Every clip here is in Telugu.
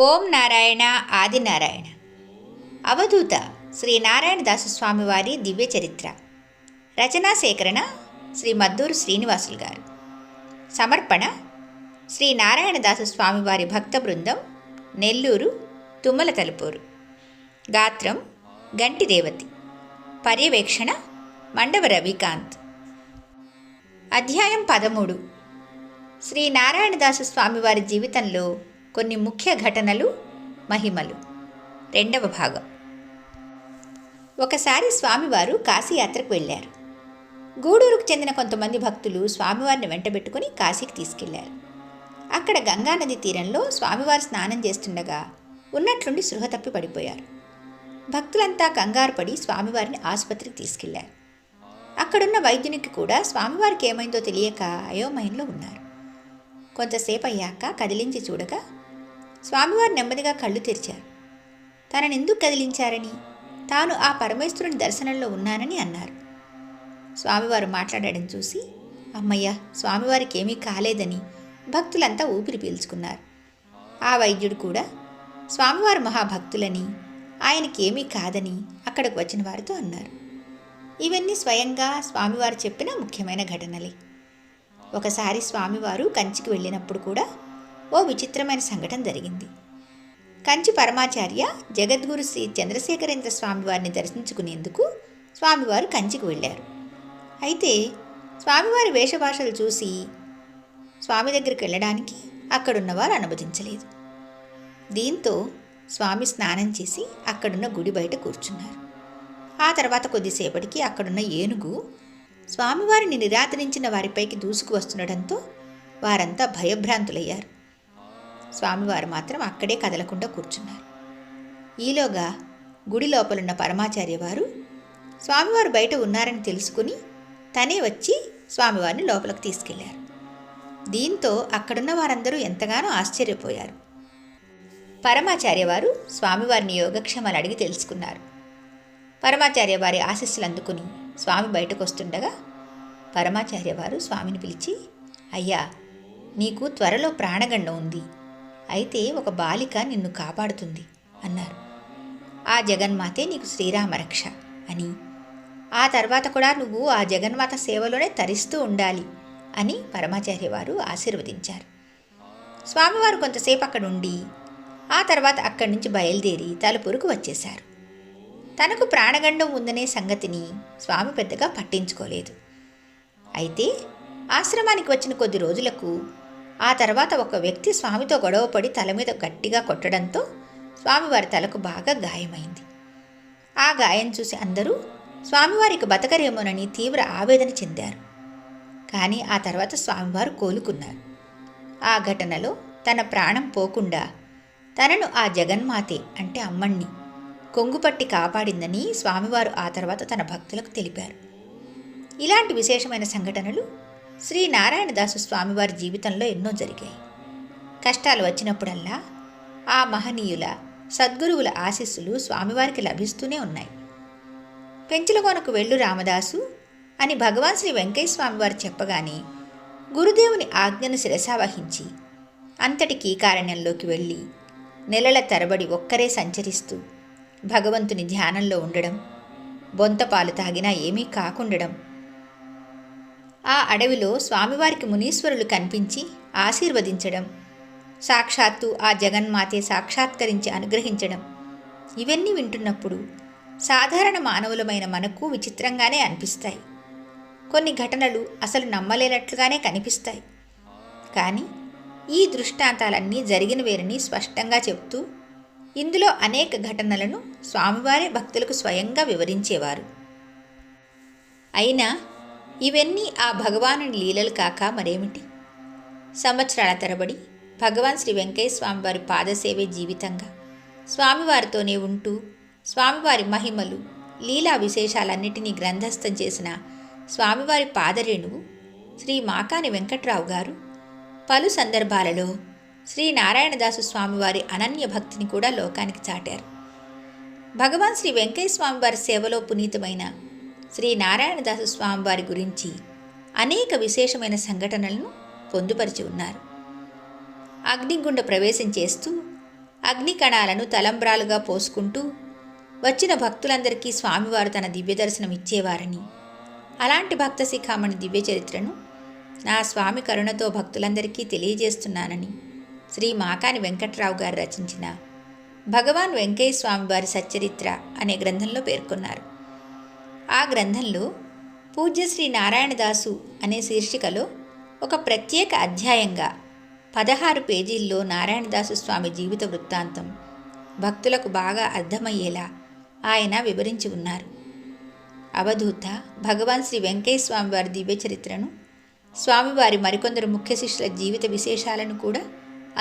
ఓం నారాయణ ఆదినారాయణ. అవధూత శ్రీ నారాయణదాసు స్వామివారి దివ్య చరిత్ర. రచనా సేకరణ శ్రీ మద్దూరు శ్రీనివాసులు గారు. సమర్పణ శ్రీ నారాయణదాసు స్వామివారి భక్త బృందం, నెల్లూరు తుమ్మల తలుపూరు. గాత్రం గంటి రేవతి. పర్యవేక్షణ మండవ రవికాంత్. అధ్యాయం 13. శ్రీ నారాయణదాసు స్వామివారి జీవితంలో కొన్ని ముఖ్య ఘటనలు, మహిమలు. 2వ భాగం. ఒకసారి స్వామివారు కాశీయాత్రకు వెళ్ళారు. గూడూరుకు చెందిన కొంతమంది భక్తులు స్వామివారిని వెంటబెట్టుకుని కాశీకి తీసుకెళ్లారు. అక్కడ గంగానది తీరంలో స్వామివారు స్నానం చేస్తుండగా ఉన్నట్లుండి స్పృహ తప్పి పడిపోయారు. భక్తులంతా కంగారు పడి స్వామివారిని ఆసుపత్రికి తీసుకెళ్లారు. అక్కడున్న వైద్యునికి కూడా స్వామివారికి ఏమైందో తెలియక అయోమయంలో ఉన్నారు. కొంతసేపు అయ్యాక కదిలించి చూడగా స్వామివారు నెమ్మదిగా కళ్ళు తెరిచారు. తనని ఎందుకు కదిలించారని, తాను ఆ పరమేశ్వరుని దర్శనంలో ఉన్నానని అన్నారు. స్వామివారు మాట్లాడడం చూసి అమ్మయ్య, స్వామివారికి ఏమీ కాలేదని భక్తులంతా ఊపిరి పీల్చుకున్నారు. ఆ వైద్యుడు కూడా స్వామివారు మహాభక్తులని, ఆయనకి ఏమీ కాదని అక్కడికి వచ్చిన వారితో అన్నారు. ఇవన్నీ స్వయంగా స్వామివారు చెప్పిన ముఖ్యమైన ఘటనలే. ఒకసారి స్వామివారు కంచికి వెళ్ళినప్పుడు కూడా ఓ విచిత్రమైన సంఘటన జరిగింది. కంచి పరమాచార్య జగద్గురు శ్రీ చంద్రశేఖరేంద్ర స్వామివారిని దర్శించుకునేందుకు స్వామివారు కంచికి వెళ్ళారు. అయితే స్వామివారి వేషభాషలు చూసి స్వామి దగ్గరికి వెళ్ళడానికి అక్కడున్నవారు అనుమతించలేదు. దీంతో స్వామి స్నానం చేసి అక్కడున్న గుడి బయట కూర్చున్నారు. ఆ తర్వాత కొద్దిసేపటికి అక్కడున్న ఏనుగు స్వామివారిని నిరాదరించిన వారిపైకి దూసుకు వస్తుండటంతో వారంతా భయభ్రాంతులయ్యారు. స్వామివారు మాత్రం అక్కడే కదలకుండా కూర్చున్నారు. ఈలోగా గుడి లోపలున్న పరమాచార్య వారు స్వామివారు బయట ఉన్నారని తెలుసుకుని తనే వచ్చి స్వామివారిని లోపలికి తీసుకెళ్లారు. దీంతో అక్కడున్న వారందరూ ఎంతగానో ఆశ్చర్యపోయారు. పరమాచార్య వారు స్వామివారిని యోగక్షేమాలు అడిగి తెలుసుకున్నారు. పరమాచార్య వారి ఆశీస్సులు అందుకుని స్వామి బయటకు వస్తుండగా పరమాచార్య వారు స్వామిని పిలిచి, అయ్యా, నీకు త్వరలో ప్రాణగండం ఉంది. అయితే ఒక బాలిక నిన్ను కాపాడుతుంది అన్నారు. ఆ జగన్మాతే నీకు శ్రీరామరక్ష అని, ఆ తర్వాత కూడా నువ్వు ఆ జగన్మాత సేవలోనే తరిస్తూ ఉండాలి అని పరమాచార్య వారు ఆశీర్వదించారు. స్వామివారు కొంతసేపు అక్కడ ఉండి ఆ తర్వాత అక్కడి నుంచి బయలుదేరి తలుపూరుకు వచ్చేశారు. తనకు ప్రాణగండం ఉందనే సంగతిని స్వామి పెద్దగా పట్టించుకోలేదు. అయితే ఆశ్రమానికి వచ్చిన కొద్ది రోజులకు ఆ తర్వాత ఒక వ్యక్తి స్వామితో గొడవపడి తల మీద గట్టిగా కొట్టడంతో స్వామివారి తలకు బాగా గాయమైంది. ఆ గాయం చూసి అందరూ స్వామివారికి బతకరేమోనని తీవ్ర ఆవేదన చెందారు. కానీ ఆ తర్వాత స్వామివారు కోలుకున్నారు. ఆ ఘటనలో తన ప్రాణం పోకుండా తనను ఆ జగన్మాతే అంటే అమ్మణ్ణి కొంగుపట్టి కాపాడిందని స్వామివారు ఆ తర్వాత తన భక్తులకు తెలిపారు. ఇలాంటి విశేషమైన సంఘటనలు శ్రీ నారాయణదాసు స్వామివారి జీవితంలో ఎన్నో జరిగాయి. కష్టాలు వచ్చినప్పుడల్లా ఆ మహనీయుల సద్గురువుల ఆశీస్సులు స్వామివారికి లభిస్తూనే ఉన్నాయి. పెంచులగోనకు వెళ్ళు రామదాసు అని భగవాన్ శ్రీ వెంకయ్య స్వామివారు చెప్పగానే గురుదేవుని ఆజ్ఞను శిరసావహించి అంతటి కీకారణ్యంలోకి వెళ్ళి నెలల తరబడి ఒక్కరే సంచరిస్తూ భగవంతుని ధ్యానంలో ఉండడం, బొంతపాలు తాగినా ఏమీ కాకుండడం, ఆ అడవిలో స్వామివారికి మునీశ్వరులు కనిపించి ఆశీర్వదించడం, సాక్షాత్తు ఆ జగన్మాతే సాక్షాత్కరించి అనుగ్రహించడం, ఇవన్నీ వింటున్నప్పుడు సాధారణ మానవులమైన మనకు విచిత్రంగానే అనిపిస్తాయి. కొన్ని ఘటనలు అసలు నమ్మలేనట్లుగానే కనిపిస్తాయి. కానీ ఈ దృష్టాంతాలన్నీ జరిగినవేరని స్పష్టంగా చెప్తూ ఇందులో అనేక ఘటనలను స్వామివారే భక్తులకు స్వయంగా వివరించేవారు. అయినా ఇవన్నీ ఆ భగవానుని లీలలు కాక మరేమిటి? సంవత్సరాల తరబడి భగవాన్ శ్రీ వెంకయ్య స్వామివారి పాదసేవే జీవితంగా స్వామివారితోనే ఉంటూ స్వామివారి మహిమలు, లీలా విశేషాలన్నిటినీ గ్రంథస్థం చేసిన స్వామివారి పాదరేణువు శ్రీ మాకాని వెంకట్రావు గారు పలు సందర్భాలలో శ్రీ నారాయణదాసు స్వామివారి అనన్య భక్తిని కూడా లోకానికి చాటారు. భగవాన్ శ్రీ వెంకయ్య స్వామివారి సేవలో పునీతమైన శ్రీ నారాయణదాసు స్వామివారి గురించి అనేక విశేషమైన సంఘటనలను పొందుపరిచి ఉన్నారు. అగ్నిగుండ ప్రవేశం చేస్తూ అగ్ని కణాలను తలంబ్రాలుగా పోసుకుంటూ వచ్చిన భక్తులందరికీ స్వామివారు తన దివ్య దర్శనం ఇచ్చేవారని, అలాంటి భక్త శిఖామణి దివ్య చరిత్రను నా స్వామి కరుణతో భక్తులందరికీ తెలియజేస్తున్నానని శ్రీ మాకాని వెంకట్రావు గారు రచించిన భగవాన్ వెంకయ్య స్వామివారి సచ్చరిత్ర అనే గ్రంథంలో పేర్కొన్నారు. ఆ గ్రంథంలో పూజ్య శ్రీ నారాయణదాసు అనే శీర్షికలో ఒక ప్రత్యేక అధ్యాయంగా 16 పేజీల్లో నారాయణదాసు స్వామి జీవిత వృత్తాంతం భక్తులకు బాగా అర్థమయ్యేలా ఆయన వివరించి ఉన్నారు. అవధూత భగవాన్ శ్రీ వెంకయ్య స్వామివారి దివ్య చరిత్రను, స్వామివారి మరికొందరు ముఖ్య శిష్యుల జీవిత విశేషాలను కూడా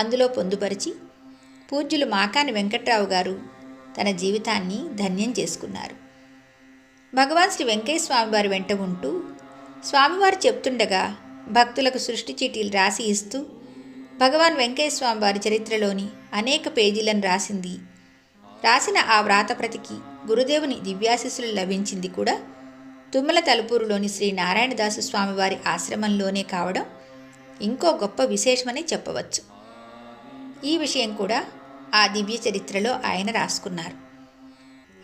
అందులో పొందుపరిచి పూజ్యులు మాకాని వెంకట్రావు గారు తన జీవితాన్ని ధన్యం చేసుకున్నారు. భగవాన్ శ్రీ వెంకయ్య స్వామివారి వెంట ఉంటూ స్వామివారు చెప్తుండగా భక్తులకు సృష్టి చీటీలు రాసి ఇస్తూ భగవాన్ వెంకయ్య స్వామివారి చరిత్రలోని అనేక పేజీలను రాసిన ఆ వ్రాతప్రతికి గురుదేవుని దివ్యాశీస్సులు లభించింది కూడా తుమ్మల తలుపూరులోని శ్రీ నారాయణదాసు స్వామివారి ఆశ్రమంలోనే కావడం ఇంకో గొప్ప విశేషమని చెప్పవచ్చు. ఈ విషయం కూడా ఆ దివ్య చరిత్రలో ఆయన రాసుకున్నారు.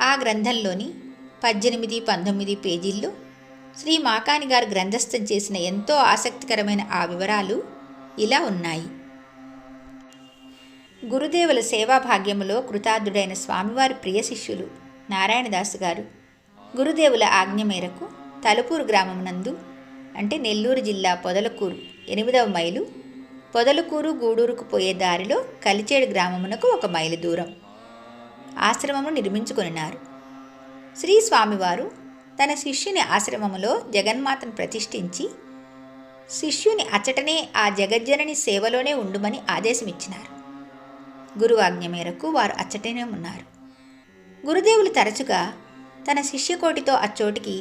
ఆ గ్రంథంలోని 18, 19 పేజీల్లో శ్రీ మాకాని గారు గ్రంథస్థం చేసిన ఎంతో ఆసక్తికరమైన ఆ వివరాలు ఇలా ఉన్నాయి. గురుదేవుల సేవాభాగ్యములో కృతార్థుడైన స్వామివారి ప్రియ శిష్యులు నారాయణదాసు గారు గురుదేవుల ఆజ్ఞ మేరకు తలుపూరు గ్రామమునందు, అంటే నెల్లూరు జిల్లా పొదలకూరు 8వ మైలు, పొదలకూరు గూడూరుకు పోయే దారిలో కలిచేడు గ్రామమునకు 1 మైలు దూరం ఆశ్రమము నిర్మించుకొనినారు. శ్రీ స్వామివారు తన శిష్యుని ఆశ్రమములో జగన్మాతను ప్రతిష్ఠించి శిష్యుని అచ్చటనే ఆ జగజ్జనని సేవలోనే ఉండుమని ఆదేశమిచ్చినారు. గురువాజ్ఞ మేరకు వారు అచ్చటనే ఉన్నారు. గురుదేవులు తరచుగా తన శిష్యకోటితో అచ్చోటికి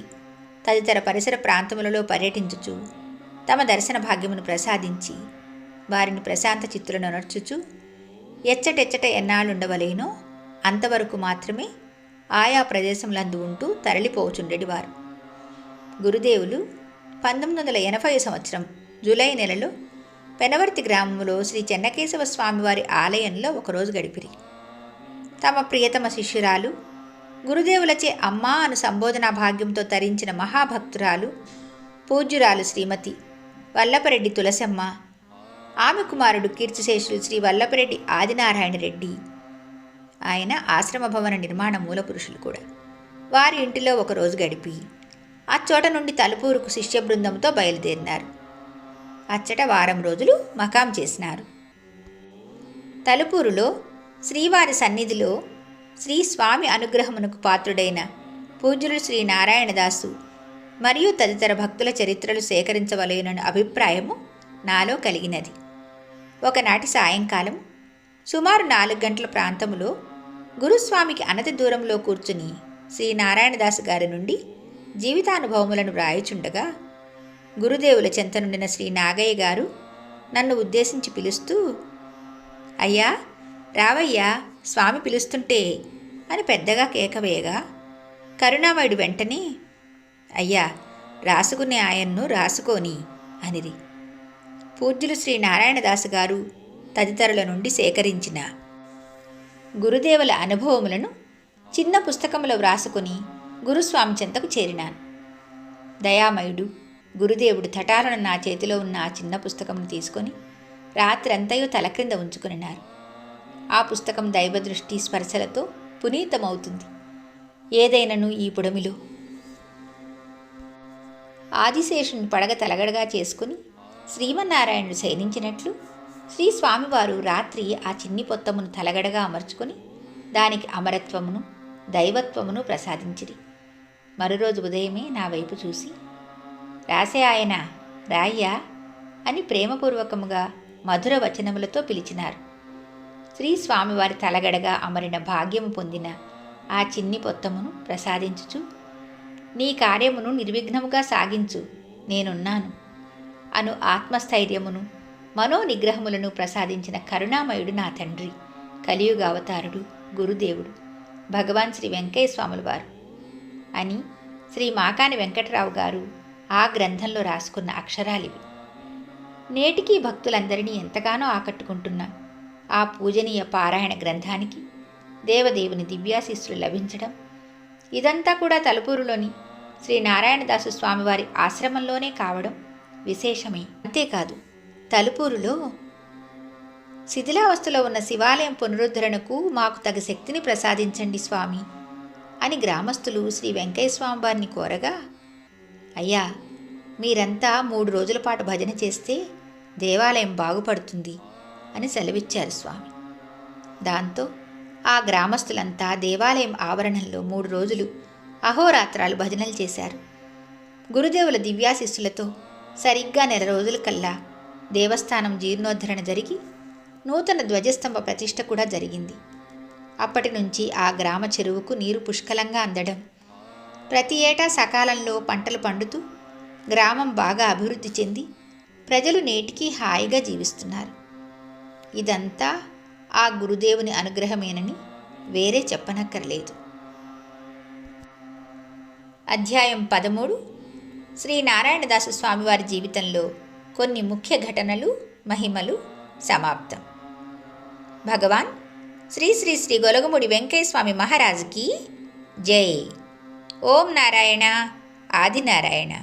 తదితర పరిసర ప్రాంతములలో పర్యటించుచు తమ దర్శన భాగ్యమును ప్రసాదించి వారిని ప్రశాంత చిత్తులను నర్చుచు ఎచ్చటెచ్చట ఎన్నాళ్ళుండవలేనో అంతవరకు మాత్రమే ఆయా ప్రదేశములందు ఉంటూ తరలిపోచుండేవారు. గురుదేవులు 1980 సంవత్సరం జూలై నెలలో పెనవర్తి గ్రామంలో శ్రీ చెన్నకేశవ స్వామివారి ఆలయంలో ఒకరోజు గడిపిరి. తమ ప్రియతమ శిష్యురాలు గురుదేవులచే అమ్మా అను సంబోధనా భాగ్యంతో తరించిన మహాభక్తురాలు పూజ్యురాలు శ్రీమతి వల్లపరెడ్డి తులసమ్మ, ఆమె కుమారుడు కీర్తిశేషులు శ్రీ వల్లపరెడ్డి ఆదినారాయణ రెడ్డి, ఆయన ఆశ్రమ భవన నిర్మాణ మూలపురుషులు కూడా, వారి ఇంటిలో ఒకరోజు గడిపి అచ్చోట నుండి తలుపూరుకు శిష్య బృందంతో బయలుదేరినారు. అచ్చట వారం రోజులు మకాం చేసినారు. తలుపూరులో శ్రీవారి సన్నిధిలో శ్రీ స్వామి అనుగ్రహమునకు పాత్రుడైన పూజ్యులు శ్రీ నారాయణదాసు మరియు తదితర భక్తుల చరిత్రలు సేకరించవలేనని అభిప్రాయము నాలో కలిగినది. ఒకనాటి సాయంకాలం సుమారు 4 గంటల ప్రాంతములో గురుస్వామికి అనతి దూరంలో కూర్చుని శ్రీ నారాయణదాసు గారి నుండి జీవితానుభవములను వ్రాయుచుండగా గురుదేవుల చెంత నుండిన శ్రీ నాగయ్య గారు నన్ను ఉద్దేశించి పిలుస్తూ, అయ్యా రావయ్యా, స్వామి పిలుస్తుంటే అని పెద్దగా కేకవేయగా కరుణామయుడు వెంటనే, అయ్యా రాసుకునే ఆయన్ను రాసుకోని అనిరి. పూజ్యులు శ్రీ నారాయణదాసు గారు తదితరుల నుండి సేకరించిన గురుదేవుల అనుభవములను చిన్న పుస్తకంలో వ్రాసుకుని గురుస్వామి చెంతకు చేరినాను. దయామయుడు గురుదేవుడు తటాలను నా చేతిలో ఉన్న ఆ చిన్న పుస్తకమును తీసుకొని రాత్రంతయు తల క్రింద ఉంచుకున్నారు. ఆ పుస్తకం దైవదృష్టి స్పర్శలతో పునీతమవుతుంది. ఏదైనను ఈ పుడమిలో ఆదిశేషుని పడగ తలగడగా చేసుకుని శ్రీమన్నారాయణుడు శయనించినట్లు శ్రీ స్వామివారు రాత్రి ఆ చిన్ని పొత్తమును తలగడగా అమర్చుకొని దానికి అమరత్వమును దైవత్వమును ప్రసాదించిరి. మరురోజు ఉదయమే నా వైపు చూసి, రాసే ఆయన రాయ్యా అని ప్రేమపూర్వకముగా మధుర వచనములతో పిలిచినారు. శ్రీ స్వామివారి తలగడగా అమరిన భాగ్యము పొందిన ఆ చిన్ని పొత్తమును ప్రసాదించుచు, నీ కార్యమును నిర్విఘ్నముగా సాగించు, నేనున్నాను అను ఆత్మస్థైర్యమును మనోనిగ్రహములను ప్రసాదించిన కరుణామయుడు నా తండ్రి, కలియుగ అవతారుడు, గురుదేవుడు భగవాన్ శ్రీ వెంకయ్య స్వాముల వారు అని శ్రీ మాకాని వెంకట్రావు గారు ఆ గ్రంథంలో రాసుకున్న అక్షరాలివి. నేటికీ భక్తులందరినీ ఎంతగానో ఆకట్టుకుంటున్న ఆ పూజనీయ పారాయణ గ్రంథానికి దేవదేవుని దివ్యాశీస్సులు లభించడం, ఇదంతా కూడా తలుపూరులోని శ్రీ నారాయణదాసు స్వామివారి ఆశ్రమంలోనే కావడం విశేషమే. అంతేకాదు, తలుపూరులో శిథిలావస్థలో ఉన్న శివాలయం పునరుద్ధరణకు మాకు తగు శక్తిని ప్రసాదించండి స్వామి అని గ్రామస్తులు శ్రీ వెంకయ్య స్వామి వారిని కోరగా, అయ్యా, మీరంతా 3 రోజుల పాటు భజన చేస్తే దేవాలయం బాగుపడుతుంది అని సెలవిచ్చారు స్వామి. దాంతో ఆ గ్రామస్తులంతా దేవాలయం ఆవరణంలో 3 రోజులు అహోరాత్రాలు భజనలు చేశారు. గురుదేవుల దివ్యాశిస్సులతో సరిగ్గా 1 నెల రోజులకల్లా దేవస్థానం జీర్ణోద్ధరణ జరిగి నూతన ధ్వజస్తంభ ప్రతిష్ఠ కూడా జరిగింది. అప్పటి నుంచి ఆ గ్రామ చెరువుకు నీరు పుష్కలంగా అందడం, ప్రతి ఏటా సకాలంలో పంటలు పండుతూ గ్రామం బాగా అభివృద్ధి చెంది ప్రజలు నేటికీ హాయిగా జీవిస్తున్నారు. ఇదంతా ఆ గురుదేవుని అనుగ్రహమేనని వేరే చెప్పనక్కర్లేదు. అధ్యాయం 13. శ్రీ నారాయణదాసు స్వామివారి జీవితంలో కొన్ని ముఖ్య ఘటనలు, మహిమలు సమాప్తం. భగవాన్ శ్రీ శ్రీ శ్రీ గొలగముడి వెంకయ్య స్వామి మహారాజుకి జై. ఓం నారాయణ ఆదినారాయణ.